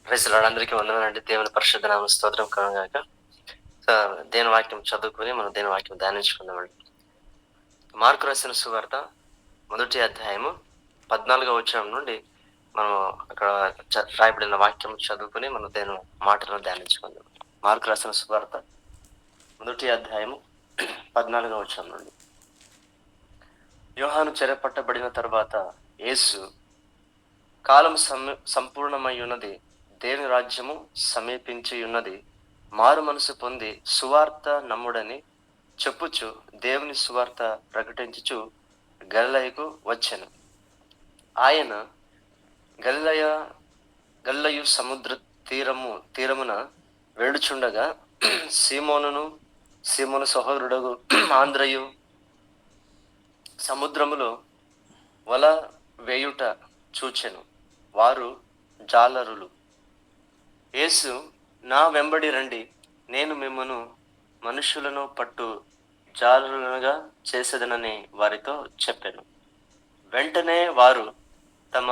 Praise lord. అందరికీ వందనాలండి. దేవుని పరిశుద్ధ నామ స్తోత్రం కలుగునుగాక. దేవుని వాక్యం చదువుకొని మనం దేవుని వాక్యం ధ్యానించుకుందామండి. మార్కు రాసిన సువార్త మొదటి అధ్యాయము 14వ వచనం నుండి మనం అక్కడ రాయబడిన వాక్యం చదువుకొని మనం దేవుని మాటలను ధ్యానించుకుందాం. మార్కు రాసిన సువార్త మొదటి అధ్యాయము 14వ వచనం నుండి. యోహాను చెరపట్టబడిన తర్వాత యేసు, కాలం సంపూర్ణమై ఉన్నది, దేవుని రాజ్యము సమీపించి ఉన్నది, మారు మనసు పొంది సువార్త నమ్ముడని చెప్పుచు దేవుని సువార్త ప్రకటించుచు గలిలయకు వచ్చెను. ఆయన గలిలయ సముద్ర తీరమున వేడుచుండగా సీమోను సహోదరుడు ఆంద్రయు సముద్రములో వల వేయుట చూచెను. వారు జాలరులు. యేసు, నా వెంబడి రండి, నేను మిమ్మను మనుషులను పట్టు జాలరులుగా చేసేదనని వారితో చెప్పాను. వెంటనే వారు తమ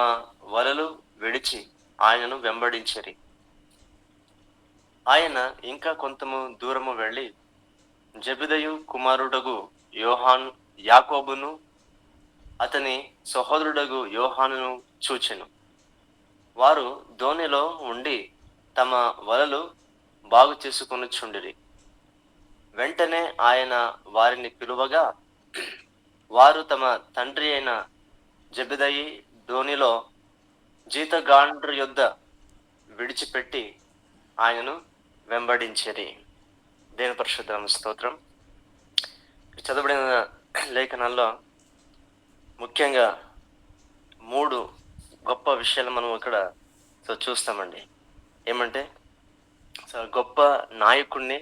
వలలు విడిచి ఆయనను వెంబడించిరి. ఆయన ఇంకా కొంతము దూరము వెళ్ళి జెబెదయి కుమారుడగు యాకోబును అతని సహోదరుడగు యోహానును చూచెను. వారు దోణిలో ఉండి తమ వలలు బాగు చేసుకొనుచుండిరి. వెంటనే ఆయన వారిని పిలువగా వారు తమ తండ్రి అయిన జెబెదయి దోణిలో జీతగాండ్రు యొద్ద విడిచిపెట్టి ఆయనను వెంబడించిరి. దేవుని పరిశుద్ధ నామ స్తోత్రం. చదవబడిన లేఖనాల్లో ముఖ్యంగా 3 గొప్ప విషయాలు మనం ఇక్కడ చూస్తామండి. ఏమంటే గొప్ప నాయకుడిని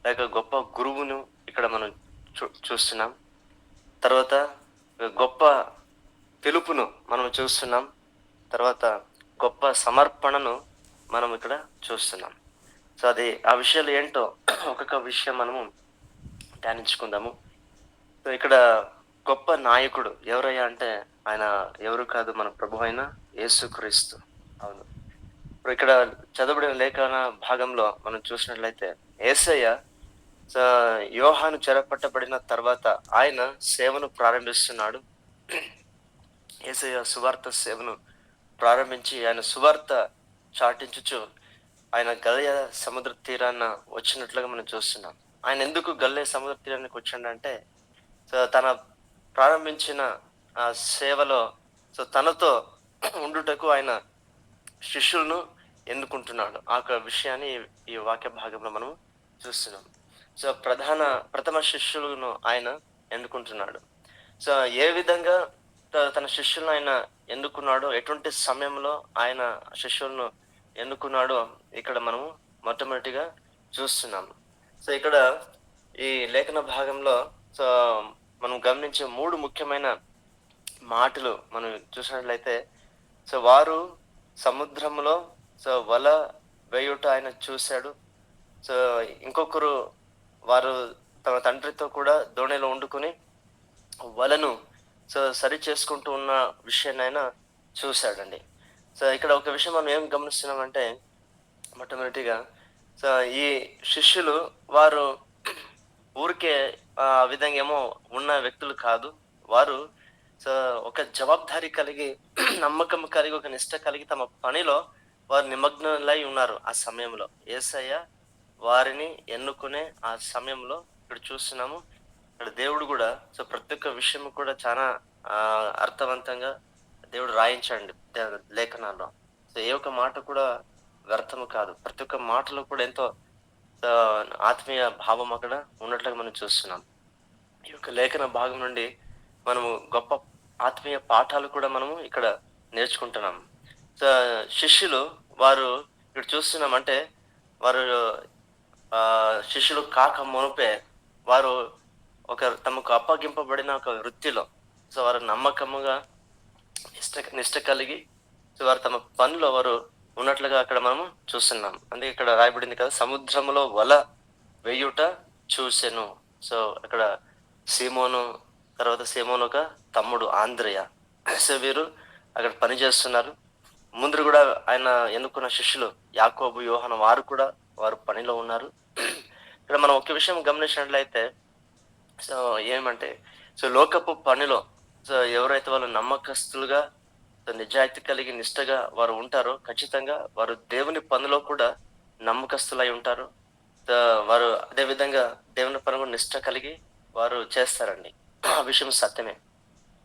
లేక గొప్ప గురువును ఇక్కడ మనం చూస్తున్నాం. తర్వాత గొప్ప పిలుపును మనం చూస్తున్నాం. తర్వాత గొప్ప సమర్పణను మనం ఇక్కడ చూస్తున్నాం. అది ఆ విషయాలు ఏంటో ఒక్కొక్క విషయం మనము ధ్యానించుకుందాము. ఇక్కడ గొప్ప నాయకుడు ఎవరయ్యా అంటే ఆయన ఎవరు కాదు, మన ప్రభు అయిన యేసుక్రీస్తు. అవును. ఇప్పుడు ఇక్కడ చదవబడిన లేఖన భాగంలో మనం చూసినట్లయితే యేసయ్య యోహాను చెరపట్టబడిన తర్వాత ఆయన సేవను ప్రారంభిస్తున్నాడు. యేసయ్య సువార్త సేవను ప్రారంభించి ఆయన సువార్త చాటించుచు ఆయన గలిలయ సముద్ర తీరాన వచ్చినట్లుగా మనం చూస్తున్నాం. ఆయన ఎందుకు గలిలయ సముద్ర తీరానికి వచ్చాడంటే తన ప్రారంభించిన ఆ సేవలో తనతో ఉండుటకు ఆయన శిష్యులను ఎన్నుకుంటున్నాడు. ఆ విషయాన్ని ఈ వాక్య భాగంలో మనం చూస్తున్నాం. ప్రథమ శిష్యులను ఆయన ఎన్నుకుంటున్నాడు. ఏ విధంగా తన శిష్యులను ఆయన ఎన్నుకున్నాడో, ఎటువంటి సమయంలో ఆయన శిష్యులను ఎన్నుకున్నాడో ఇక్కడ మనము మొట్టమొదటిగా చూస్తున్నాము. ఇక్కడ ఈ లేఖన భాగంలో మనం గమనించే 3 ముఖ్యమైన మాటలు మనం చూసినట్లయితే వారు సముద్రంలో వల వేయుట ఆయన చూశాడు. ఇంకొకరు వారు తమ తండ్రితో కూడా దోణిలో వండుకొని వలను సరి చేసుకుంటూ ఉన్న విషయాన్ని ఆయన చూశాడండి. ఇక్కడ ఒక విషయం మనం ఏం గమనిస్తున్నామంటే మొట్టమొదటిగా ఈ శిష్యులు వారు ఊరికే ఆ విధంగా ఏమో ఉన్న వ్యక్తులు కాదు. వారు ఒక జవాబుదారీ కలిగి, నమ్మకం కలిగి, ఒక నిష్ట కలిగి తమ పనిలో వారు నిమగ్నులై ఉన్నారు. ఆ సమయంలో యేసయ్య వారిని ఎన్నుకునే ఆ సమయంలో ఇక్కడ చూస్తున్నాము. ఇక్కడ దేవుడు కూడా ప్రతి ఒక్క విషయం కూడా చాలా అర్థవంతంగా దేవుడు రాయించండి లేఖనాల్లో. ఏ ఒక్క మాట కూడా వ్యర్థము కాదు. ప్రతి ఒక్క మాటలో కూడా ఎంతో ఆత్మీయ భావం అక్కడ ఉన్నట్లుగా మనం చూస్తున్నాం. ఈ యొక్క లేఖన భాగం నుండి మనము గొప్ప ఆత్మీయ పాఠాలు కూడా మనము ఇక్కడ నేర్చుకుంటున్నాం. శిష్యులు వారు ఇక్కడ చూస్తున్నాం అంటే వారు శిష్యులు కాక మునుపే వారు తమకు అప్పగింపబడిన ఒక వృత్తిలో వారు నమ్మకముగా నిష్ట కలిగి వారు తమ పనిలో వారు ఉన్నట్లుగా అక్కడ మనము చూస్తున్నాం. అందుకే ఇక్కడ రాయబడింది కదా, సముద్రంలో వల వేయుట చూసెను. అక్కడ సీమోను, తర్వాత సీమోను ఒక తమ్ముడు ఆంద్రయ, వీరు అక్కడ పని చేస్తున్నారు. ముందు కూడా ఆయన ఎన్నుకున్న శిష్యులు యాకోబు, యోహాను వారు పనిలో ఉన్నారు. ఇక్కడ మనం ఒక విషయం గమనించినట్లయితే సో ఏమంటే లోకపు పనిలో ఎవరైతే వాళ్ళు నమ్మకస్తులుగా నిజాయితీ కలిగి నిష్టగా వారు ఉంటారో ఖచ్చితంగా వారు దేవుని పనిలో కూడా నమ్మకస్తులై ఉంటారు. వారు అదే విధంగా దేవుని పని కూడా నిష్ట కలిగి వారు చేస్తారండి. ఆ విషయం సత్యమే.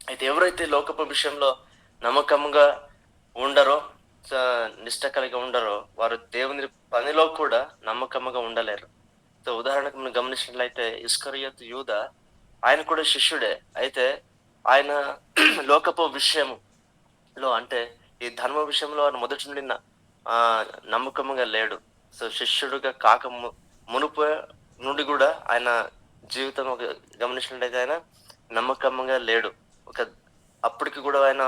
అయితే ఎవరైతే లోకపు విషయంలో నమ్మకంగా ఉండరో, నిష్ట కలిగి ఉండరో వారు దేవుని పనిలో కూడా నమ్మకంగా ఉండలేరు. ఉదాహరణకు మనం గమనించినట్లయితే ఇస్కరియోతు యూద ఆయన కూడా శిష్యుడే. అయితే ఆయన లోకపు విషయంలో అంటే ఈ ధర్మ విషయంలో ఆయన మొదటి నుండి నమ్మకంగా లేడు. శిష్యుడుగా కాక మునుపు నుండి కూడా ఆయన జీవితం గమనించినట్లయితే ఆయన నమ్మకంగా లేడు. అప్పటికి కూడా ఆయన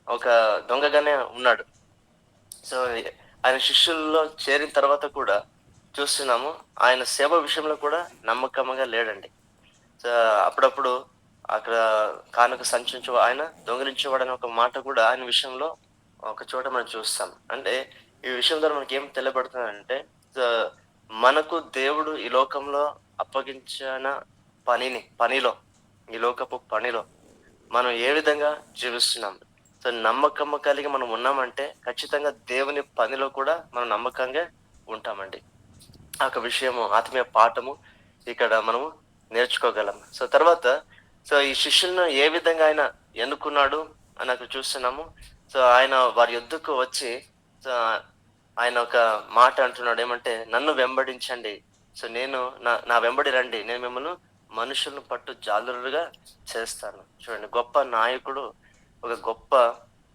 ఒక దొంగగానే ఉన్నాడు. ఆయన శిష్యుల్లో చేరిన తర్వాత కూడా చూస్తున్నాము ఆయన సేవ విషయంలో కూడా నమ్మకంగా లేడండి. అప్పుడప్పుడు అక్కడ కానుక సంచు ఆయన దొంగిలించేవాడని ఒక మాట కూడా ఆయన విషయంలో ఒక చోట మనం చూస్తాం. అంటే ఈ విషయం ద్వారా మనకి ఏం తెలియబడుతుందంటే మనకు దేవుడు ఈ లోకంలో అప్పగించిన పనిలో ఈ లోకపు పనిలో మనం ఏ విధంగా జీవిస్తున్నాం. నమ్మకం కలిగి మనం ఉన్నామంటే ఖచ్చితంగా దేవుని పనిలో కూడా మనం నమ్మకంగా ఉంటామండి. ఒక విషయము ఆత్మీయ పాఠము ఇక్కడ మనము నేర్చుకోగలం. తర్వాత ఈ శిష్యులను ఏ విధంగా ఆయన ఎన్నుకున్నాడు అని అక్కడ చూస్తున్నాము. ఆయన వారి యొద్దకు వచ్చి ఆయన ఒక మాట అంటున్నాడు. ఏమంటే నన్ను వెంబడించండి, నేను నా వెంబడి రండి, నేను మిమ్మల్ని మనుషులను పట్టు జాలరులుగా చేస్తాను. చూడండి, గొప్ప నాయకుడు ఒక గొప్ప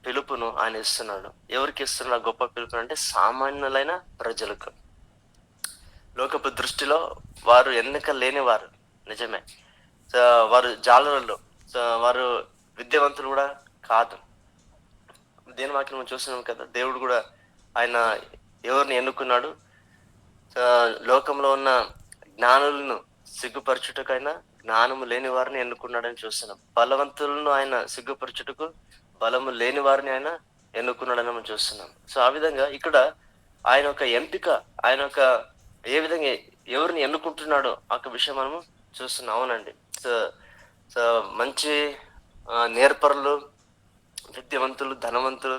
పిలుపును ఆయన ఇస్తున్నాడు. ఎవరికి ఇస్తున్నాడు గొప్ప పిలుపు అంటే సామాన్యులైన ప్రజలకు. లోకపు దృష్టిలో వారు ఎన్నిక లేని వారు, నిజమే. వారు జాలరులు, వారు విద్యావంతులు కూడా కాదు. దేని వాక్యం మనం చూస్తున్నాం కదా, దేవుడు కూడా ఆయన ఎవరిని ఎన్నుకున్నాడు? లోకంలో ఉన్న జ్ఞానులను సిగ్గుపరచుటకైనా జ్ఞానము లేని వారిని ఎన్నుకున్నాడని చూస్తున్నాం. బలవంతులను ఆయన సిగ్గుపరచుటకు బలము లేని వారిని ఆయన ఎన్నుకున్నాడని మనం చూస్తున్నాం. ఆ విధంగా ఇక్కడ ఆయన ఒక ఎంపిక, ఆయన ఒక ఏ విధంగా ఎవరిని ఎన్నుకుంటున్నాడో ఆ విషయం మనము చూస్తున్నాం. అవునండి, మంచి నేర్పరులు, విద్యావంతులు, ధనవంతులు,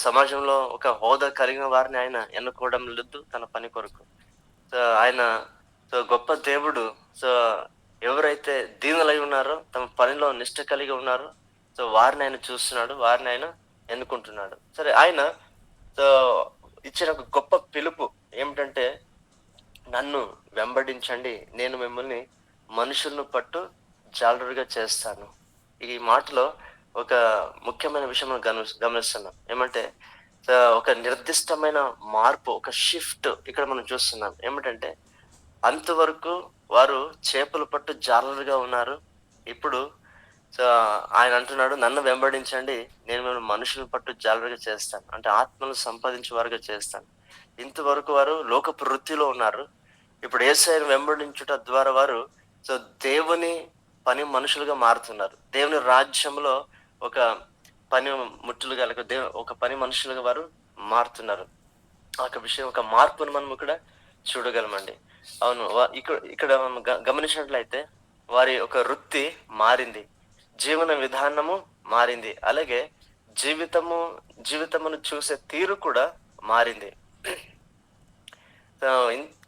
సమాజంలో ఒక హోదా కలిగిన వారిని ఆయన ఎన్నుకోవడం లేదు తన పని కొరకు. ఆయన గొప్ప దేవుడు ఎవరైతే దీనులై ఉన్నారో, తమ పనిలో నిష్ట కలిగి ఉన్నారో వారిని ఆయన చూస్తున్నాడు, వారిని ఆయన ఎన్నుకుంటున్నాడు. సరే, ఆయన ఇచ్చిన ఒక గొప్ప పిలుపు ఏమిటంటే నన్ను వెంబడించండి, నేను మిమ్మల్ని మనుషులను పట్టు జాలరుగా చేస్తాను. ఈ మాటలో ఒక ముఖ్యమైన విషయం మనం గమనిస్తున్నాం. ఏమంటే ఒక నిర్దిష్టమైన మార్పు, ఒక షిఫ్ట్ ఇక్కడ మనం చూస్తున్నాం. ఏమిటంటే అంతవరకు వారు చేపలు పట్టు జాలరుగా ఉన్నారు. ఇప్పుడు ఆయన అంటున్నాడు నన్ను వెంబడించండి, నేను మిమ్మల్ని మనుషులను పట్టు జాలరుగా చేస్తాను, అంటే ఆత్మను సంపాదించే వారుగా చేస్తాను. ఇంతవరకు వారు లోకపు వృత్తిలో ఉన్నారు. ఇప్పుడు యేసయ్యను వెంబడించుట ద్వారా వారు దేవుని పని మనుషులుగా మారుతున్నారు. దేవుని రాజ్యంలో ఒక పని ముట్టులుగా, ఒక పని మనుషులుగా వారు మారుతున్నారు. ఒక విషయం, ఒక మార్పును మనం ఇక్కడ చూడగలమండి. అవును, ఇక్కడ గమనించినట్లయితే వారి ఒక వృత్తి మారింది, జీవన విధానము మారింది, అలాగే జీవితమును చూసే తీరు కూడా మారింది.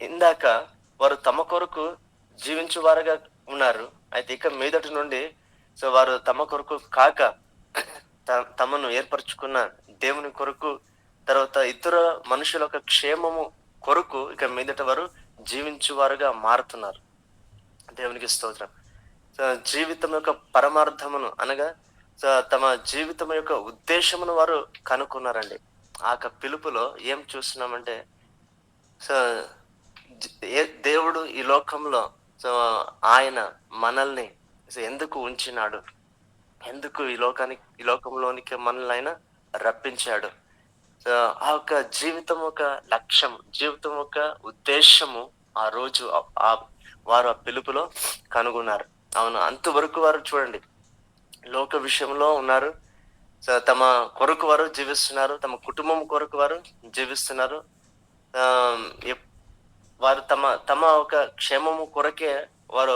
ఇందాక వారు తమ కొరకు జీవించువారుగా ఉన్నారు. అయితే ఇక మీదటి నుండి వారు తమ కొరకు కాక తమను ఏర్పరచుకున్న దేవుని కొరకు, తర్వాత ఇతర మనుషుల యొక్క క్షేమము కొరకు ఇక మీదట వారు జీవించువారుగా మారుతున్నారు. దేవునికి స్తోత్రం. జీవితం యొక్క పరమార్థమును అనగా తమ జీవితం యొక్క ఉద్దేశమును వారు కనుక్కున్నారండి. ఆ పిలుపులో ఏం చూస్తున్నామంటే దేవుడు ఈ లోకంలో ఆయన మనల్ని ఎందుకు ఉంచినాడు, ఎందుకు ఈ లోకంలోనికి మనల్ని ఆయన రప్పించాడు, ఆ యొక్క జీవితం ఒక లక్ష్యం, జీవితం ఒక ఉద్దేశము ఆ రోజు వారు ఆ పిలుపులో కనుగొన్నారు. అవును, అంతవరకు వారు చూడండి లోక విషయంలో ఉన్నారు, సో తమ కొరకు వారు జీవిస్తున్నారు, తమ కుటుంబం కొరకు వారు జీవిస్తున్నారు. ఎప్ వారు తమ తమ ఒక క్షేమము కొరకే వారు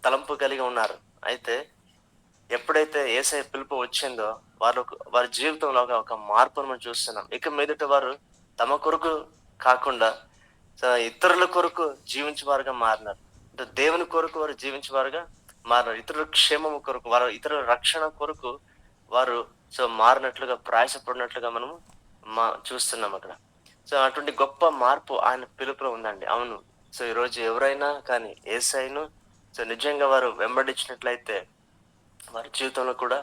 తలంపు కలిగి ఉన్నారు. అయితే ఎప్పుడైతే యేసయ్య పిలుపు వచ్చిందో వారి జీవితంలో ఒక మార్పును మనం చూస్తున్నాం. ఇక మీదట వారు తమ కొరకు కాకుండా ఇతరుల కొరకు జీవించేవారుగా మారినారు. అంటే దేవుని కొరకు వారు జీవించేవారుగా మారినారు. ఇతరుల క్షేమము కొరకు, వారు ఇతరుల రక్షణ కొరకు వారు మారినట్లుగా, ప్రయాసపడినట్లుగా మనము చూస్తున్నాం అక్కడ. అటువంటి గొప్ప మార్పు ఆయన పిలుపులో ఉందండి. అవును. ఈరోజు ఎవరైనా కానీ యేసయ్యను నిజంగా వారు వెంబడించినట్లయితే వారి జీవితంలో కూడా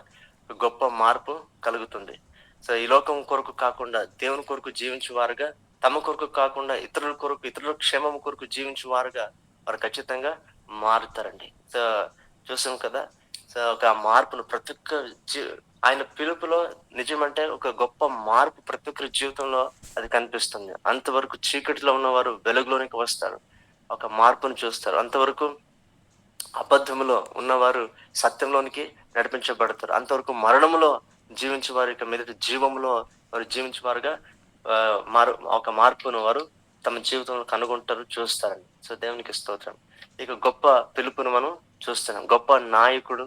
గొప్ప మార్పు కలుగుతుంది. ఈ లోకం కొరకు కాకుండా దేవుని కొరకు జీవించేవారుగా, తమ కొరకు కాకుండా ఇతరుల కొరకు, ఇతరుల క్షేమం కొరకు జీవించేవారుగా వారు ఖచ్చితంగా మారుతారండి. చూసాం కదా. ఒక మార్పును ప్రతి ఒక్క ఆయన పిలుపులో నిజమంటే ఒక గొప్ప మార్పు ప్రతి ఒక్కరి జీవితంలో అది కనిపిస్తుంది. అంతవరకు చీకటిలో ఉన్నవారు వెలుగులోనికి వస్తారు, ఒక మార్పును చూస్తారు. అంతవరకు అబద్ధములో ఉన్నవారు సత్యంలోనికి నడిపించబడతారు. అంతవరకు మరణములో జీవించే వారు ఇక మీదట జీవములో వారు జీవించేవారుగా ఒక మార్పును వారు తమ జీవితంలో కనుగొంటారు, చూస్తారండి. దేవునికి స్తోత్రం. ఇక గొప్ప పిలుపును మనం చూస్తున్నాం. గొప్ప నాయకుడు,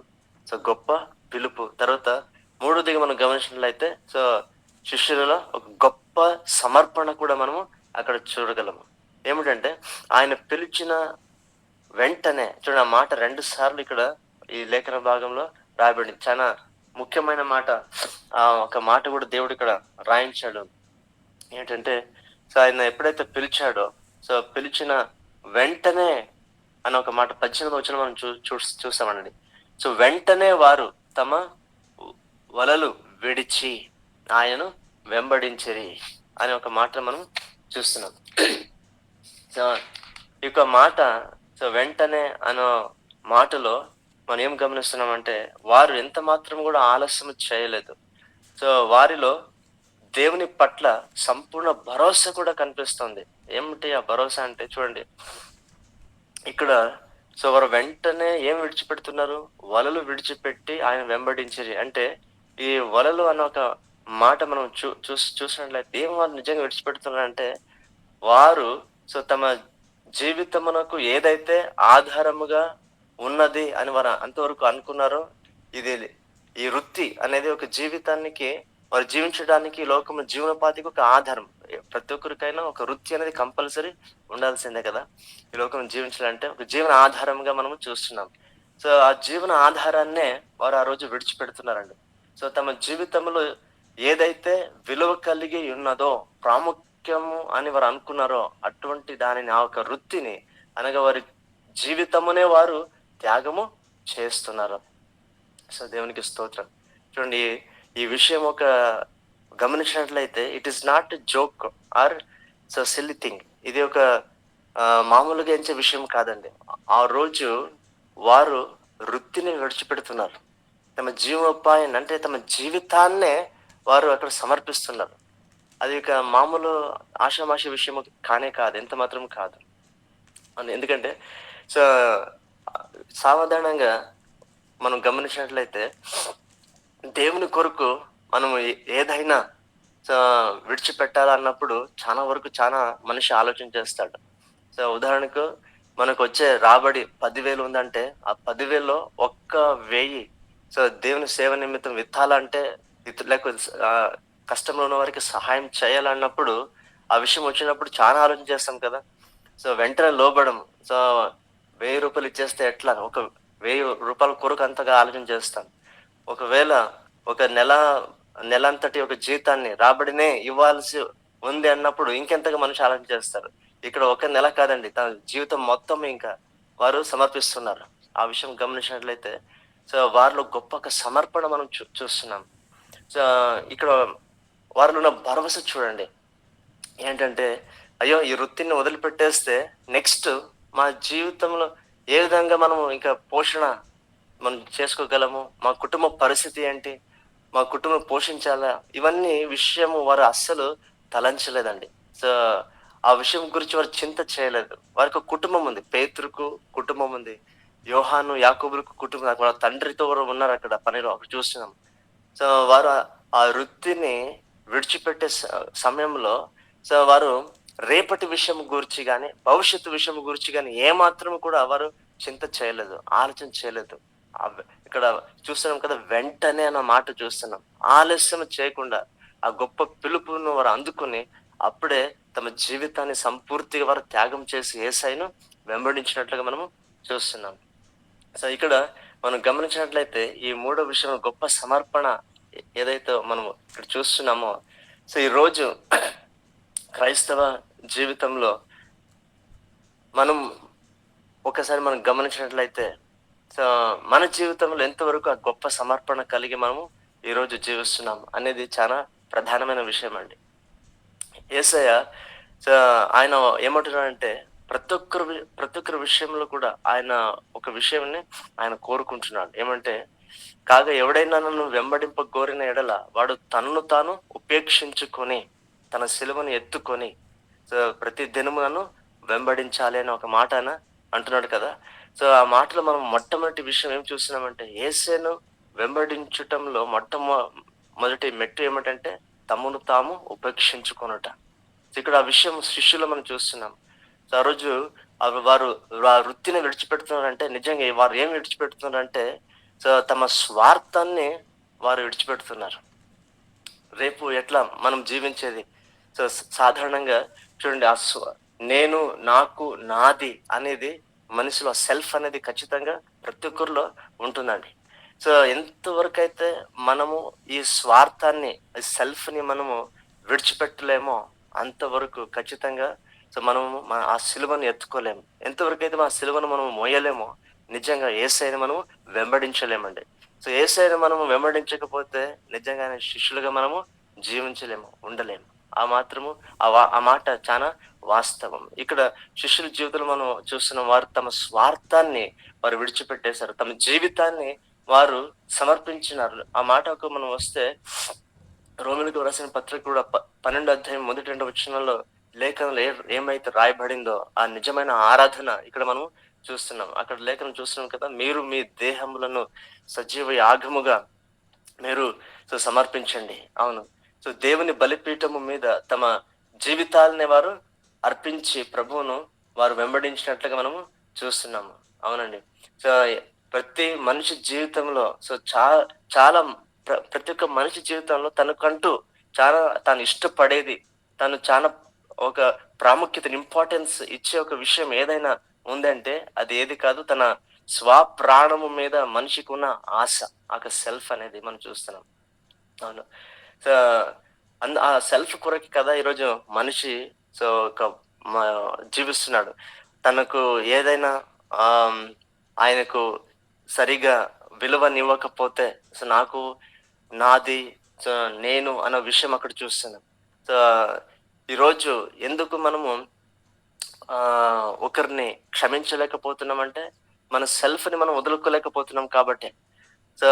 గొప్ప పిలుపు. తర్వాత మూడోదిగా మనం గమనించినట్లయితే శిష్యులలో ఒక గొప్ప సమర్పణ కూడా మనము అక్కడ చూడగలము. ఏమిటంటే ఆయన పిలిచిన వెంటనే, చూడండి ఆ మాట 2 సార్లు ఇక్కడ ఈ లేఖన భాగంలో రాయబడింది. చాలా ముఖ్యమైన మాట. ఒక మాట కూడా దేవుడు ఇక్కడ రాయించాడు. ఏంటంటే ఆయన ఎప్పుడైతే పిలిచాడో పిలిచిన వెంటనే అని ఒక మాట 18వ వచనం మనం చూస్తామండి. వెంటనే వారు తమ వలలు విడిచి ఆయనను వెంబడించిరి అనే ఒక మాట మనం చూస్తున్నాం. ఈ యొక్క మాట వెంటనే అనే మాటలో మనం ఏం గమనిస్తున్నామంటే వారు ఎంత మాత్రం కూడా ఆలస్యం చేయలేదు. వారిలో దేవుని పట్ల సంపూర్ణ భరోసా కూడా కనిపిస్తుంది. ఏమిటి ఆ భరోసా అంటే చూడండి ఇక్కడ. వారు వెంటనే ఏం విడిచిపెడుతున్నారు? వలలు విడిచిపెట్టి ఆయన వెంబడించిరి. అంటే ఈ వలలు అన్న ఒక మాట మనం చూసినట్లయితే ఏం వారు నిజంగా విడిచిపెడుతున్నారంటే వారు తమ జీవితమునకు ఏదైతే ఆధారముగా ఉన్నది అని వారు అంతవరకు అనుకున్నారో, ఈ వృత్తి అనేది ఒక జీవితానికి, వారు జీవించడానికి లోకము జీవనోపాధికి ఒక ఆధారం. ప్రతి ఒక్కరికైనా ఒక వృత్తి అనేది కంపల్సరీ ఉండాల్సిందే కదా ఈ లోకం జీవించాలంటే. ఒక జీవన ఆధారంగా మనము చూస్తున్నాం. ఆ జీవన ఆధారాన్నే వారు ఆ రోజు విడిచిపెడుతున్నారండి. తమ జీవితంలో ఏదైతే విలువ కలిగి ఉన్నదో, ప్రాముఖ్యము అని వారు అనుకున్నారో అటువంటి దానిని, ఆ ఒక వృత్తిని అనగా వారి జీవితమునే వారు త్యాగము చేస్తున్నారు. దేవునికి స్తోత్రం. చూడండి ఈ విషయం ఒక గమనించినట్లయితే it is not joke or silly thing. ఇది ఒక మామూలుగా ఎంచే విషయం కాదండి. ఆ రోజు వారు వృత్తిని విడిచిపెడుతున్నారు. తమ జీవోపాయాన్ని అంటే తమ జీవితాన్నే వారు అక్కడ సమర్పిస్తున్నారు. అది ఇక మామూలు ఆషామాష విషయం కానే కాదు, ఎంత మాత్రం కాదు. ఎందుకంటే సాధారణంగా మనం గమనించినట్లయితే దేవుని కొరకు మనం ఏదైనా విడిచిపెట్టాలన్నప్పుడు చాలా వరకు చాలా మనిషి ఆలోచన చేస్తాడు. ఉదాహరణకు మనకు వచ్చే రాబడి 10,000 ఉందంటే ఆ 10,000లో 1,000 దేవుని సేవ నిమిత్తం విత్తాలంటే, లేకపోతే కష్టంలో ఉన్న వారికి సహాయం చేయాలన్నప్పుడు ఆ విషయం వచ్చినప్పుడు చాలా ఆలోచన చేస్తాం కదా. వెంటనే లోబడం. 1,000 రూపాయలు ఇచ్చేస్తే ఎట్లా, ఒక 1,000 రూపాయల కొరకు అంతగా ఆలోచన చేస్తాం. ఒకవేళ ఒక నెలంతటి ఒక జీతాన్ని రాబడినే ఇవ్వాల్సి ఉంది అన్నప్పుడు ఇంకెంతగా మనిషి ఆలోచన చేస్తారు. ఇక్కడ ఒక నెల కాదండి, తన జీవితం మొత్తం ఇంకా వారు సమర్పిస్తున్నారు. ఆ విషయం గమనించినట్లయితే వారిలో గొప్ప ఒక సమర్పణ మనం చూస్తున్నాం. ఇక్కడ వారిలో ఉన్న భరోసా చూడండి. ఏంటంటే అయ్యో ఈ వృత్తిని వదిలిపెట్టేస్తే నెక్స్ట్ మా జీవితంలో ఏ విధంగా మనము ఇంకా పోషణ మనం చేసుకోగలము, మా కుటుంబ పరిస్థితి ఏంటి, మా కుటుంబం పోషించాలా, ఇవన్నీ విషయము వారు అస్సలు తలంచలేదండి. ఆ విషయం గురించి వారు చింత చేయలేదు. వారికి కుటుంబం ఉంది. పేతురుకు కుటుంబం ఉంది, యోహాను యాకోబులకు కుటుంబం, వాళ్ళ తండ్రితో ఉన్నారు అక్కడ పనిలో, అక్కడ చూస్తున్నాం. వారు ఆ వృత్తిని విడిచిపెట్టే సమయంలో వారు రేపటి విషయం గురించి గాని, భవిష్యత్తు విషయం గురించి గాని ఏమాత్రం కూడా వారు చింత చేయలేదు. ఆలోచన చేయలేదు. ఇక్కడ చూస్తున్నాం కదా! వెంటనే అన్న మాట చూస్తున్నాం. ఆలస్యం చేయకుండా ఆ గొప్ప పిలుపును వారు అందుకొని అప్పుడే తమ జీవితాన్ని సంపూర్తిగా వారు త్యాగం చేసి యేసయ్యను వెంబడించినట్లుగా మనము చూస్తున్నాం. ఇక్కడ మనం గమనించినట్లయితే ఈ మూడో విషయం గొప్ప సమర్పణ ఏదైతే మనము ఇక్కడ చూస్తున్నామో, ఈరోజు క్రైస్తవ జీవితంలో మనం ఒకసారి మనం గమనించినట్లయితే సో మన జీవితంలో ఎంతవరకు ఆ గొప్ప సమర్పణ కలిగి మనము ఈరోజు జీవిస్తున్నాం అనేది చాలా ప్రధానమైన విషయం అండి. యేసయ్య సో ఆయన ఏమంటున్నాడంటే ప్రతి ఒక్కరి విషయంలో కూడా ఆయన ఒక విషయాన్ని ఆయన కోరుకుంటున్నాడు. ఏమంటే, కాగా ఎవడైనా నన్ను వెంబడింప కోరిన ఎడల వాడు తన్ను తాను ఉపేక్షించుకొని తన సిలువను ఎత్తుకొని ప్రతి దినము నన్ను వెంబడించాలి అని ఒక మాట ఆయన అంటున్నాడు కదా. ఆ మాటలో మనం మొట్టమొదటి విషయం ఏం చూస్తున్నామంటే, యేసును వెంబడించటంలో మొదటి మెట్టు ఏమిటంటే తమను తాము ఉపేక్షించుకొనుట. ఇక్కడ ఆ విషయం శిష్యులు మనం చూస్తున్నాం. ఆ రోజు వారు ఆ వృత్తిని విడిచిపెడుతున్నారంటే నిజంగా వారు ఏం విడిచిపెడుతున్నారంటే తమ స్వార్థాన్ని వారు విడిచిపెడుతున్నారు. రేపు ఎట్లా మనం జీవించేది? సాధారణంగా చూడండి, నేను, నాకు, నాది అనేది మనిషిలో సెల్ఫ్ అనేది ఖచ్చితంగా ప్రతి ఒక్కరిలో ఉంటుందండి. ఎంతవరకైతే మనము ఈ స్వార్థాన్ని, సెల్ఫ్‌ని మనము విడిచిపెట్టలేమో అంతవరకు ఖచ్చితంగా మనము ఆ సిలువను ఎత్తుకోలేము. ఎంతవరకైతే ఆ సిలువను మనం మోయలేమో నిజంగా యేసయ్యని మనము వెంబడించలేమండి. యేసయ్యని మనము వెంబడించకపోతే నిజంగానే శిష్యులుగా మనము జీవించలేము, ఉండలేము. ఆ మాత్రము ఆ మాట చాలా వాస్తవం. ఇక్కడ శిష్యుల జీవితంలో మనం చూస్తున్నాం. వారు తమ స్వార్థాన్ని వారు విడిచిపెట్టేశారు. తమ జీవితాన్ని వారు సమర్పించినారు. ఆ మాటకు మనం వస్తే రోమీయులకు రాసిన పత్రిక కూడా 12వ అధ్యాయం మొదటి 2 వచనాల్లో లేఖనంలో ఏమైతే రాయబడిందో ఆ నిజమైన ఆరాధన ఇక్కడ మనం చూస్తున్నాం. అక్కడ లేఖనం చూస్తున్నాం కదా, మీరు మీ దేహములను సజీవ యాగముగా మీరు సమర్పించండి. అవును. దేవుని బలిపీఠము మీద తమ జీవితాలని వారు అర్పించి ప్రభువును వారు వెంబడించినట్లుగా మనము చూస్తున్నాము. అవునండి. సో ప్రతి మనిషి జీవితంలో చాలా ప్రతి ఒక్క మనిషి జీవితంలో తనకంటూ చాలా తాను ఇష్టపడేది, తను చాలా ఒక ప్రాముఖ్యతను, ఇంపార్టెన్స్ ఇచ్చే ఒక విషయం ఏదైనా ఉందంటే అది ఏది కాదు, తన స్వప్రాణము మీద మనిషికి ఉన్న ఆశ, ఒక సెల్ఫ్ అనేది మనం చూస్తున్నాం. అవును. సో ఆ సెల్ఫ్ కొరకే కదా ఈరోజు మనిషి ఒక జీవిస్తున్నాడు. తనకు ఏదైనా ఆయనకు సరిగా విలువనివ్వకపోతే నాకు నాది నేను అన్న విషయం అక్కడ చూస్తున్నాం. సో ఈరోజు ఎందుకు మనము ఒకరిని క్షమించలేకపోతున్నామంటే మన సెల్ఫ్‌ని మనం వదులుకోలేకపోతున్నాం కాబట్టి. సో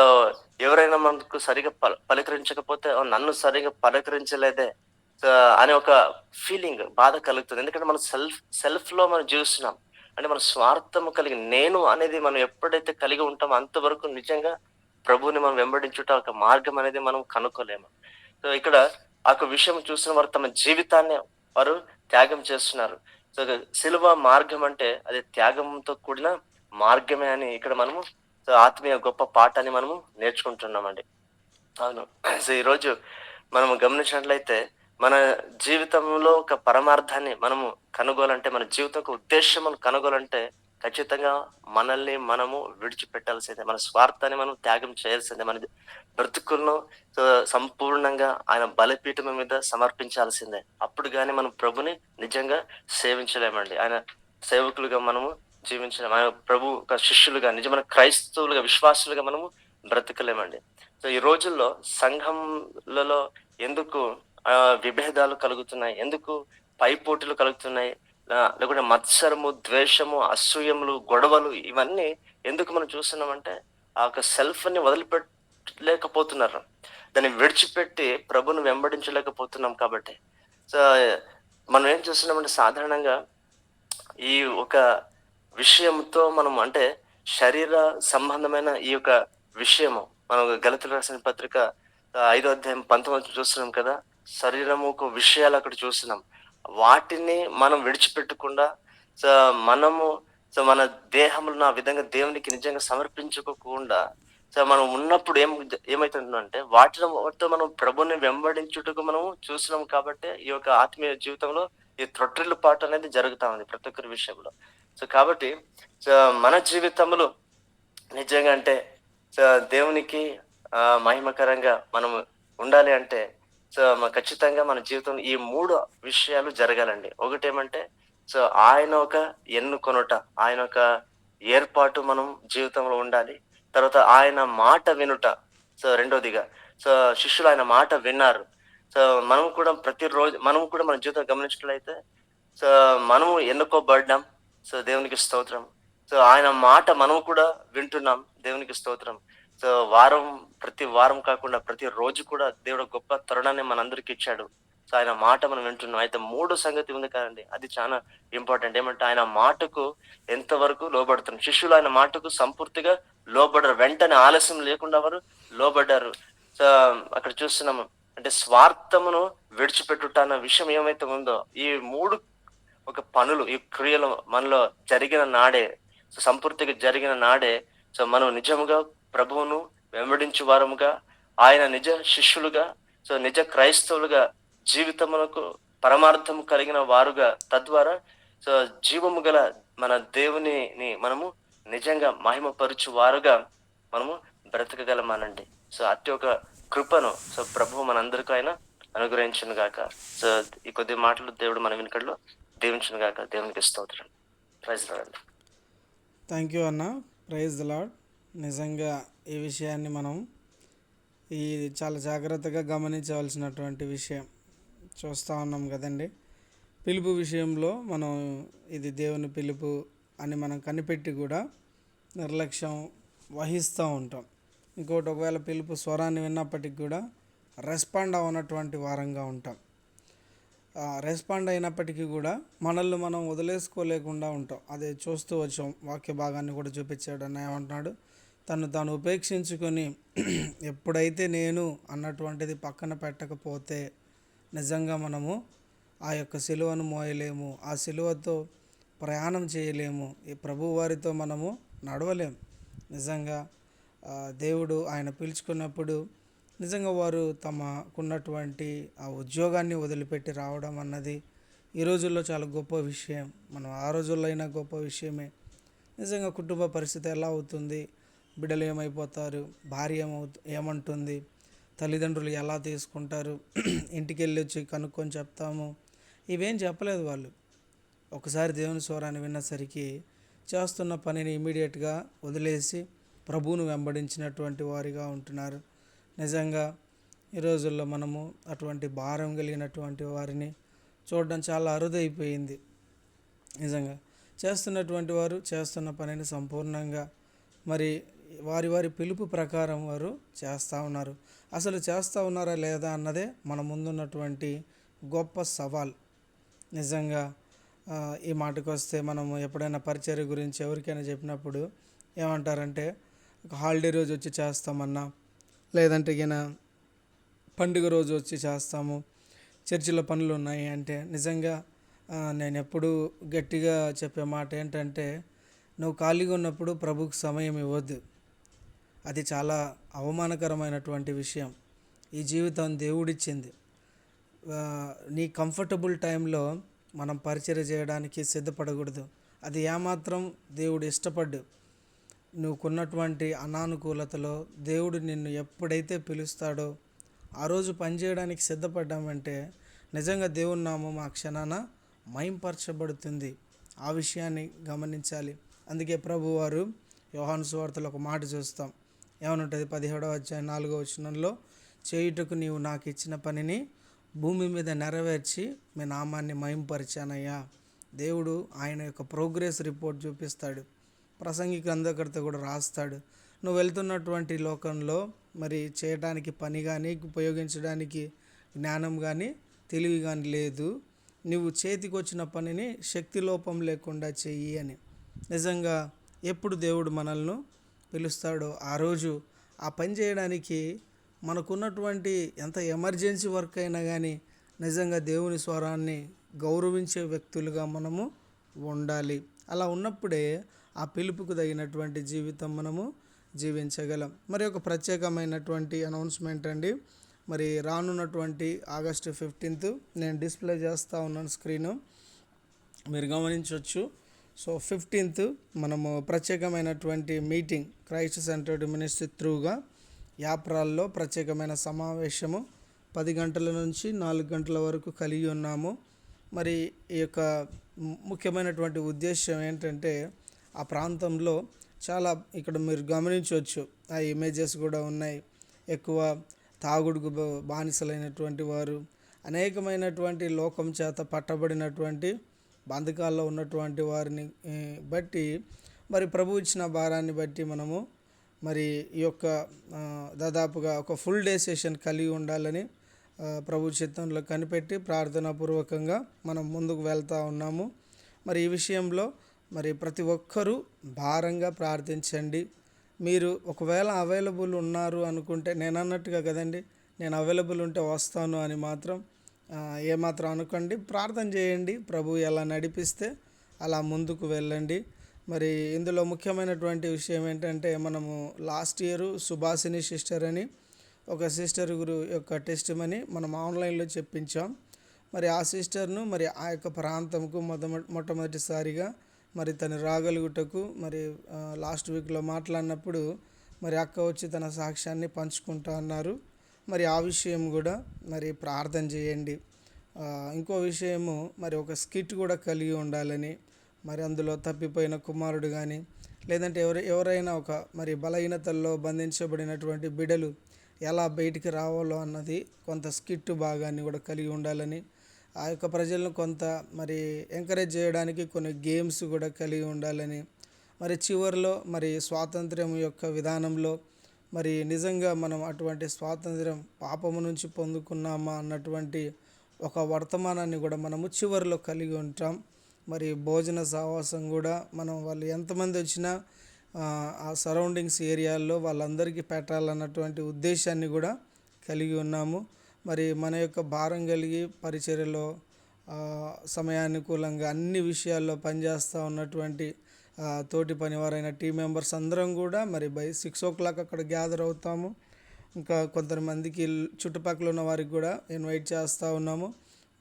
ఎవరైనా మనకు సరిగ్గా పలకరించకపోతే నన్ను సరిగ్గా పలకరించలేదే అనే ఒక ఫీలింగ్, బాధ కలుగుతుంది. ఎందుకంటే మనం సెల్ఫ్‌లో మనం జీవిస్తున్నాం. అంటే మన స్వార్థం కలిగి నేను అనేది మనం ఎప్పుడైతే కలిగి ఉంటామో అంతవరకు నిజంగా ప్రభువుని మనం వెంబడించుట ఒక మార్గం అనేది మనం కనుక్కోలేము. ఇక్కడ ఆ విషయం చూసిన వారు తమ జీవితాన్ని వారు త్యాగం చేస్తున్నారు. సిలువ మార్గం అంటే అది త్యాగంతో కూడిన మార్గమే అని ఇక్కడ మనము ఆత్మీయ గొప్ప పాఠాన్ని మనము నేర్చుకుంటున్నామండి. అవును. ఈరోజు మనము గమనించినట్లయితే మన జీవితంలో ఒక పరమార్థాన్ని మనము కనుగోలంటే, మన జీవితం ఒక ఉద్దేశమును కనుగోలంటే ఖచ్చితంగా మనల్ని మనము విడిచిపెట్టాల్సిందే. మన స్వార్థాన్ని మనం త్యాగం చేయాల్సిందే. మన బ్రతుకులను సంపూర్ణంగా ఆయన బలిపీఠం మీద సమర్పించాల్సిందే. అప్పుడు గాని మనం ప్రభుని నిజంగా సేవించలేమండి. ఆయన సేవకులుగా మనము జీవించలేం. ఆయన ప్రభు ఒక శిష్యులుగా, నిజమైన క్రైస్తవులుగా, విశ్వాసులుగా మనము బ్రతకలేమండి. ఈ రోజుల్లో సంఘంలలో ఎందుకు విభేదాలు కలుగుతున్నాయి? ఎందుకు పైపోటీలు కలుగుతున్నాయి? లేకుంటే మత్సరము, ద్వేషము, అసూయములు, గొడవలు ఇవన్నీ ఎందుకు మనం చూస్తున్నామంటే ఆ యొక్క సెల్ఫ్‌ని వదిలిపెట్టలేకపోతున్నారు. దాన్ని విడిచిపెట్టి ప్రభువును వెంబడించలేకపోతున్నాం కాబట్టి. సో మనం ఏం చూస్తున్నామంటే సాధారణంగా ఈ ఒక విషయంతో మనం అంటే శరీర సంబంధమైన ఈ యొక్క విషయము మనం గలతీయులకు రాసిన పత్రిక 5:19 చూస్తున్నాం కదా. శరీరముకు విషయాలు అక్కడ చూస్తున్నాం. వాటిని మనం విడిచిపెట్టకుండా సో మనము మన దేహములను ఆ విధంగా దేవునికి నిజంగా సమర్పించుకోకుండా మనం ఉన్నప్పుడు ఏమైతుందంటే వాటితో మనం ప్రభుని వెంబడించుటకు మనం చూస్తున్నాం కాబట్టి ఈ యొక్క ఆత్మీయ జీవితంలో ఈ త్రొట్టిల్లుపాటు అనేది జరుగుతా ఉంది ప్రతి ఒక్కరి విషయంలో. కాబట్టి సో మన జీవితంలో నిజంగా అంటే సో దేవునికి మహిమకరంగా మనము ఉండాలి అంటే ఖచ్చితంగా మన జీవితంలో ఈ 3 విషయాలు జరగాలండి. ఒకటేమంటే ఆయన ఒక ఎన్నుకొనుట, ఆయన ఒక ఏర్పాటు మనం జీవితంలో ఉండాలి. తర్వాత ఆయన మాట వినుట. రెండోదిగా శిష్యులు ఆయన మాట విన్నారు. మనం కూడా ప్రతిరోజు మనం కూడా మన జీవితం గమనించినట్లయితే మనము ఎన్నుకోబడ్డాం. దేవునికి స్తోత్రం. ఆయన మాట మనం కూడా వింటున్నాం. దేవునికి స్తోత్రం. ప్రతి వారం కాకుండా ప్రతి రోజు కూడా దేవుడు గొప్ప తరుణాన్ని మనందరికి ఇచ్చాడు. ఆయన మాట మనం వింటున్నాం. అయితే 3 సంగతి ఉంది కదండి, అది చాలా ఇంపార్టెంట్. ఏమంటే ఆయన మాటకు ఎంతవరకు లోబడుతున్నాం. శిష్యులు ఆయన మాటకు సంపూర్తిగా లోబడ్డారు. వెంటనే ఆలస్యం లేకుండా వారు లోబడ్డారు. అక్కడ చూస్తున్నాము అంటే స్వార్థమును విడిచిపెట్టుట అన్న విషయం ఏమైతే ఉందో, ఈ 3 ఒక పనులు, ఈ క్రియలు మనలో జరిగిన నాడే, సంపూర్తిగా జరిగిన నాడే మనం నిజముగా ప్రభువును వెంబడించు వారముగా, ఆయన నిజ శిష్యులుగా, నిజ క్రైస్తవులుగా జీవితమునకు పరమార్థం కలిగిన వారుగా, తద్వారా జీవము గల మన దేవునిని మనము నిజంగా మహిమపరచు వారుగా మనము బ్రతకగలమానండి. అతి ఒక కృపను ప్రభువు మనందరికీ ఆయన అనుగ్రహించును గాక. ఈ కొద్ది మాటలు దేవుడు మన వెనుకల్లో దీవించును గాక. దేవునికి స్తోత్రం. Praise Lord. థ్యాంక్ యూ అన్న. Praise the Lord. నిజంగా ఈ విషయాన్ని మనం చాలా జాగ్రత్తగా గమనించవలసినటువంటి విషయం. చూస్తూ ఉన్నాం కదండి, పిలుపు విషయంలో మనం ఇది దేవుని పిలుపు అని మనం కనిపెట్టి కూడా నిర్లక్ష్యం వహిస్తూ ఉంటాం. ఇంకోటి, ఒకవేళ పిలుపు స్వరాన్ని విన్నప్పటికి కూడా రెస్పాండ్ అవ్వనటువంటి వారంగా ఉంటాం. రెస్పాండ్ అయినప్పటికీ కూడా మనల్ని మనం వదిలేసుకోలేకుండా ఉంటాం. అదే చూస్తూ వచ్చాం. వాక్య భాగాన్ని కూడా చూపించాడు. అన్న ఏమంటున్నాడు, తాను ఉపేక్షించుకొని ఎప్పుడైతే నేను అన్నటువంటిది పక్కన పెట్టకపోతే నిజంగా మనము ఆ యొక్క సిలువను మోయలేము, ఆ సిలువతో ప్రయాణం చేయలేము, ఈ ప్రభు వారితో మనము నడవలేము. నిజంగా దేవుడు ఆయన పిలుచుకున్నప్పుడు నిజంగా వారు తమకున్నటువంటి ఆ ఉద్యోగాన్ని వదిలిపెట్టి రావడం అన్నది ఈ రోజుల్లో చాలా గొప్ప విషయం. మనం ఆ రోజుల్లో అయినా గొప్ప విషయమే. నిజంగా కుటుంబ పరిస్థితి ఎలా అవుతుంది, బిడ్డలు ఏమైపోతారు, భార్య ఏమంటుంది, తల్లిదండ్రులు ఎలా తీసుకుంటారు, ఇంటికి వెళ్ళి వచ్చి కనుక్కొని చెప్తాము, ఇవేం చెప్పలేదు వాళ్ళు. ఒకసారి దేవుని స్వరాన్ని విన్నసరికి చేస్తున్న పనిని ఇమీడియట్గా వదిలేసి ప్రభువును వెంబడించినటువంటి వారిగా ఉంటున్నారు. నిజంగా ఈ రోజుల్లో మనము అటువంటి భారం కలిగినటువంటి వారిని చూడడం చాలా అరుదైపోయింది. నిజంగా చేస్తున్నటువంటి వారు చేస్తున్న పనిని సంపూర్ణంగా మరి వారి పిలుపు ప్రకారం వారు చేస్తూ ఉన్నారు. అసలు చేస్తూ ఉన్నారా లేదా అన్నదే మన ముందున్నటువంటి గొప్ప సవాల్. నిజంగా ఈ మాటకు వస్తే మనము ఎప్పుడైనా పరిచర్య గురించి ఎవరికైనా చెప్పినప్పుడు ఏమంటారంటే, ఒక హాలిడే రోజు వచ్చి చేస్తామన్నా, లేదంటే పండుగ రోజు వచ్చి చేస్తాము, చర్చిలో పనులు ఉన్నాయి అంటే, నిజంగా నేను ఎప్పుడు గట్టిగా చెప్పే మాట ఏంటంటే, నువ్వు ఖాళీగా ఉన్నప్పుడు ప్రభుకు సమయం ఇవ్వద్దు. అది చాలా అవమానకరమైనటువంటి విషయం. ఈ జీవితం దేవుడిచ్చింది. నీ కంఫర్టబుల్ టైంలో మనం పరిచర్య చేయడానికి సిద్ధపడకూడదు. అది ఏమాత్రం దేవుడు ఇష్టపడ్డు. నువ్వుకున్నటువంటి అనానుకూలతలో దేవుడు నిన్ను ఎప్పుడైతే పిలుస్తాడో ఆ రోజు పనిచేయడానికి సిద్ధపడ్డామంటే నిజంగా దేవుని నామం ఆ క్షణాన మహింపరచబడుతుంది. ఆ విషయాన్ని గమనించాలి. అందుకే ప్రభువారు యోహాను సువార్తలో ఒక మాట చూస్తాం. ఏమనుంటుంది, 17వ అధ్యాయం 4వ వచనంలో, చేయుటకు నీవు నాకు ఇచ్చిన పనిని భూమి మీద నెరవేర్చి మీ నామాన్ని మహింపరిచానయ్యా. దేవుడు ఆయన యొక్క ప్రోగ్రెస్ రిపోర్ట్ చూపిస్తాడు. ప్రసంగి గ్రంథకర్త కూడా రాస్తాడు. నువ్వు వెళ్తున్నటువంటి లోకంలో మరి చేయడానికి పని కానీ, ఉపయోగించడానికి జ్ఞానం కానీ, తెలివి కానీ లేదు. నువ్వు చేతికి వచ్చిన పనిని శక్తి లోపం లేకుండా చెయ్యి అని. నిజంగా ఎప్పుడు దేవుడు మనల్ని పిలుస్తాడో ఆ రోజు ఆ పని చేయడానికి మనకున్నటువంటి ఎంత ఎమర్జెన్సీ వర్క్ అయినా కానీ నిజంగా దేవుని స్వరాన్ని గౌరవించే వ్యక్తులుగా మనము ఉండాలి. అలా ఉన్నప్పుడే ఆ పిలుపుకు తగినటువంటి జీవితం మనము జీవించగలం. మరి ఒక ప్రత్యేకమైనటువంటి అనౌన్స్మెంట్ అండి. మరి రానున్నటువంటి ఆగస్టు 15 నేను డిస్ప్లే చేస్తూ ఉన్నాను స్క్రీను, మీరు గమనించవచ్చు. సో 15 మనము ప్రత్యేకమైనటువంటి మీటింగ్ క్రైస్ట్ సెంటర్డ్ మినిస్ట్రీ త్రూగా యాప్రాల్లో ప్రత్యేకమైన సమావేశము 10 గంటల నుంచి 4 గంటల వరకు కలిగి ఉన్నాము. మరి ఈ యొక్క ముఖ్యమైనటువంటి ఉద్దేశం ఏంటంటే, ఆ ప్రాంతంలో చాలా ఇక్కడ మీరు గమనించవచ్చు, ఆ ఇమేజెస్ కూడా ఉన్నాయి. ఎక్కువ తాగుడుకు బానిసలైనటువంటి వారు, అనేకమైనటువంటి లోకం చేత పట్టబడినటువంటి బంధకాల్లో ఉన్నటువంటి వారిని బట్టి, మరి ప్రభు ఇచ్చిన భారాన్ని బట్టి మనము మరి ఈ యొక్క దాదాపుగా ఒక ఫుల్ డే సెషన్ కలిగి ఉండాలని ప్రభు చిత్తంలో కనిపెట్టి ప్రార్థనాపూర్వకంగా మనం ముందుకు వెళ్తూ ఉన్నాము. మరి ఈ విషయంలో మరి ప్రతి ఒక్కరూ భారంగా ప్రార్థించండి. మీరు ఒకవేళ అవైలబుల్ ఉన్నారు అనుకుంటే, నేను అన్నట్టుగా కదండి, నేను అవైలబుల్ ఉంటే వస్తాను అని మాత్రం ఏమాత్రం అనుకోండి. ప్రార్థన చేయండి, ప్రభు ఎలా నడిపిస్తే అలా ముందుకు వెళ్ళండి. మరి ఇందులో ముఖ్యమైనటువంటి విషయం ఏంటంటే, మనము లాస్ట్ ఇయర్ సుభాషిణి సిస్టర్ అని ఒక సిస్టర్ గురు యొక్క టెస్ట్ మనీ మనం ఆన్లైన్లో చెప్పించాం. మరి ఆ సిస్టర్ను మరి ఆ యొక్క ప్రాంతంకు మొట్టమొదటిసారిగా మరి తను రాగలుగుటకు మరి లాస్ట్ వీక్లో మాట్లాడినప్పుడు మరి అక్క వచ్చి తన సాక్ష్యాన్ని పంచుకుంటా అన్నారు. మరి ఆ విషయం కూడా మరి ప్రార్థన చేయండి. ఇంకో విషయము, మరి ఒక స్కిట్ కూడా కలిగి ఉండాలని, మరి అందులో తప్పిపోయిన కుమారుడు కానీ, లేదంటే ఎవరైనా ఒక మరి బలహీనతల్లో బంధించబడినటువంటి బిడ్డలు ఎలా బయటికి రావాలో అన్నది కొంత స్కిట్ భాగాన్ని కూడా కలిగి ఉండాలని, ఆ యొక్క ప్రజలను కొంత మరి ఎంకరేజ్ చేయడానికి కొన్ని గేమ్స్ కూడా కలిగి ఉండాలని, మరి చివరిలో మరి స్వాతంత్ర్యం యొక్క విధానంలో మరి నిజంగా మనం అటువంటి స్వాతంత్ర్యం పాపము నుంచి పొందుకున్నామా అన్నటువంటి ఒక వర్తమానాన్ని కూడా మనము చివరిలో కలిగి ఉంటాం. మరి భోజన సహవాసం కూడా మనం వాళ్ళు ఎంతమంది వచ్చినా ఆ సరౌండింగ్స్ ఏరియాల్లో వాళ్ళందరికీ పెట్టాలన్నటువంటి ఉద్దేశాన్ని కూడా కలిగి ఉన్నాము. మరి మన యొక్క భారం కలిగి పరిచర్యలో సమయానుకూలంగా అన్ని విషయాల్లో పనిచేస్తూ ఉన్నటువంటి తోటి పనివారైన టీం మెంబర్స్ అందరం కూడా మరి బై 6 o'clock అక్కడ గ్యాదర్ అవుతాము. ఇంకా కొంతమందికి చుట్టుపక్కల ఉన్న వారికి కూడా ఇన్వైట్ చేస్తూ ఉన్నాము.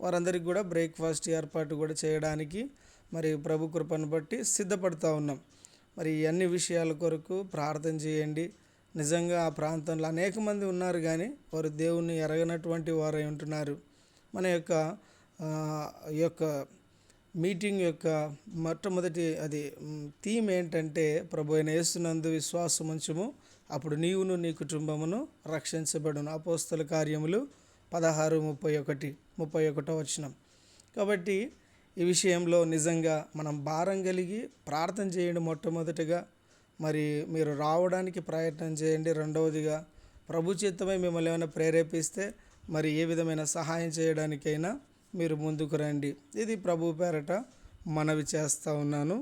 వారందరికీ కూడా బ్రేక్ఫాస్ట్ ఏర్పాటు కూడా చేయడానికి మరి ప్రభు కృపను బట్టి సిద్ధపడుతూ ఉన్నాం. మరి ఈ అన్ని విషయాల కొరకు ప్రార్థన చేయండి. నిజంగా ఆ ప్రాంతంలో అనేక మంది ఉన్నారు కానీ వారు దేవుణ్ణి ఎరగనటువంటి వారై ఉంటున్నారు. మన యొక్క ఈ యొక్క మీటింగ్ యొక్క మొట్టమొదటి థీమ్ ఏంటంటే, ప్రభు అయిన యేసునందు విశ్వాసం ఉంచుము, అప్పుడు నీవును నీ కుటుంబమును రక్షించబడును. అపోస్తల కార్యములు 16:31 వచనం. కాబట్టి ఈ విషయంలో నిజంగా మనం భారం కలిగి ప్రార్థన చేయండి. మొట్టమొదటిగా మరి మీరు రావడానికి ప్రయత్నం చేయండి. రెండవదిగా ప్రభు చిత్తమై మిమ్మల్ని ఏమైనా ప్రేరేపిస్తే మరి ఏ విధమైన సహాయం చేయడానికైనా మీరు ముందుకు రండి. ఇది ప్రభు పేరట మనవి చేస్తూ ఉన్నాను.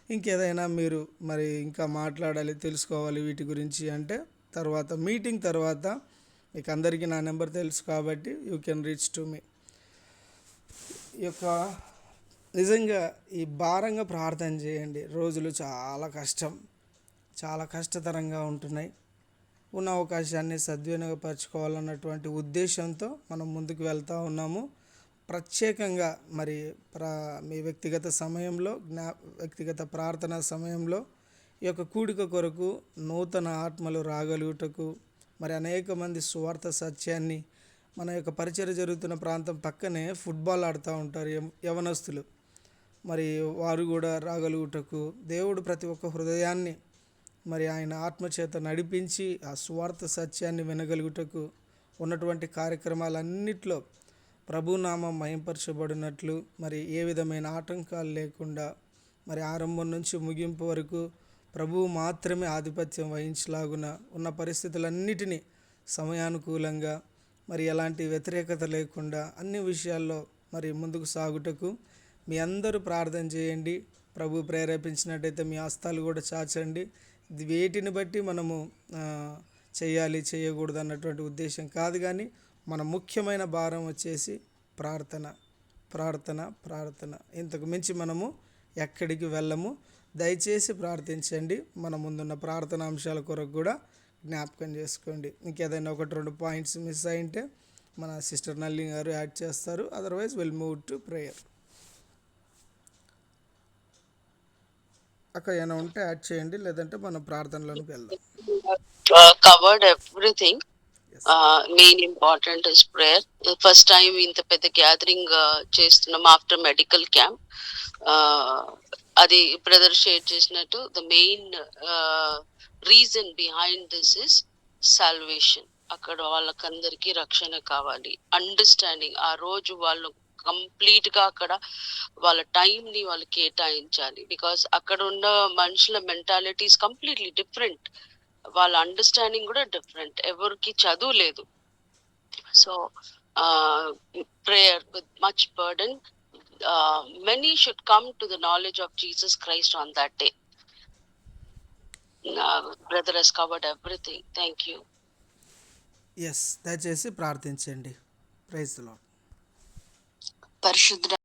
ఇంకేదైనా మీరు మరి ఇంకా మాట్లాడాలి, తెలుసుకోవాలి వీటి గురించి అంటే తర్వాత మీటింగ్ తర్వాత మీకు అందరికీ నా నెంబర్ తెలుసు కాబట్టి you can reach to me. ఈ యొక్క నిజంగా ఈ భారంగా ప్రార్థన చేయండి. రోజులు చాలా కష్టతరంగా ఉంటున్నాయి. ఉన్న అవకాశాన్ని సద్వినియోగపరచుకోవాలన్నటువంటి ఉద్దేశంతో మనం ముందుకు వెళ్తూ ఉన్నాము. ప్రత్యేకంగా మరి మీ వ్యక్తిగత సమయంలో వ్యక్తిగత ప్రార్థనా సమయంలో ఈ యొక్క కూడిక కొరకు నూతన ఆత్మలు రాగలుగుటకు, మరి అనేక మంది సువార్త సత్యాన్ని, మన యొక్క పరిచర్య జరుగుతున్న ప్రాంతం పక్కనే ఫుట్బాల్ ఆడుతూ ఉంటారు యవనస్తులు, మరి వారు కూడా రాగలుగుటకు, దేవుడు ప్రతి ఒక్క హృదయాన్ని మరి ఆయన ఆత్మచేత నడిపించి ఆ సువార్త సత్యాన్ని వినగలుగుటకు ఉన్నటువంటి కార్యక్రమాలన్నిట్లో ప్రభునామం మహింపరచబడినట్లు మరి ఏ విధమైన ఆటంకాలు లేకుండా మరి ఆరంభం నుంచి ముగింపు వరకు ప్రభువు మాత్రమే ఆధిపత్యం వహించలాగున ఉన్న పరిస్థితులన్నిటినీ సమయానుకూలంగా మరి ఎలాంటి వ్యతిరేకత లేకుండా అన్ని విషయాల్లో మరి ముందుకు సాగుటకు మీ అందరూ ప్రార్థన చేయండి. ప్రభు ప్రేరేపించినట్టయితే మీ హస్తాలు కూడా చాచండి. వేటిని బట్టి మనము చేయాలి చేయకూడదు అన్నటువంటి ఉద్దేశం కాదు, కానీ మన ముఖ్యమైన భారం వచ్చేసి ప్రార్థన ప్రార్థన ప్రార్థన. ఇంతకు మించి మనము ఎక్కడికి వెళ్ళము. దయచేసి ప్రార్థించండి. మన ముందున్న ప్రార్థన అంశాల కొరకు కూడా జ్ఞాపకం చేసుకోండి. ఇంకేదైనా 1-2 పాయింట్స్ మిస్ అయింటే మన సిస్టర్ నల్లి గారు యాడ్ చేస్తారు. Otherwise will move to prayer. అక్కడ ఏమైనా ఉంటే యాడ్ చేయండి, లేదంటే మనం ప్రార్థనలోకి వెళ్దాం. Covered everything. Yes. Main important is prayer. First time ఇంత పెద్ద గ్యాదరింగ్ చేస్తున్నాం ఆఫ్టర్ మెడికల్ క్యాంప్. అది బ్రదర్ షేర్ చేసినట్టు the main reason behind this is salvation. అక్కడ వాళ్ళకందరికీ రక్షణ కావాలి, అండర్స్టాండింగ్. ఆ రోజు వాళ్ళు కంప్లీట్ గా అక్కడ వాళ్ళ టైం ని వాళ్ళు కేటాయించాలి. బికాస్ అక్కడ ఉన్న మనుషుల మెంటాలిటీస్ కంప్లీట్లీ డిఫరెంట్, వాళ్ళ అండర్స్టాండింగ్ కూడా డిఫరెంట్, ఎవరికి చదువు లేదు. So prayer with much burden. Many should come to the knowledge of Jesus Christ on that day. Brother has covered everything. Thank you. Yes, దయచేసి ప్రార్థించండి. Praise the Lord. పరిశుద్ధ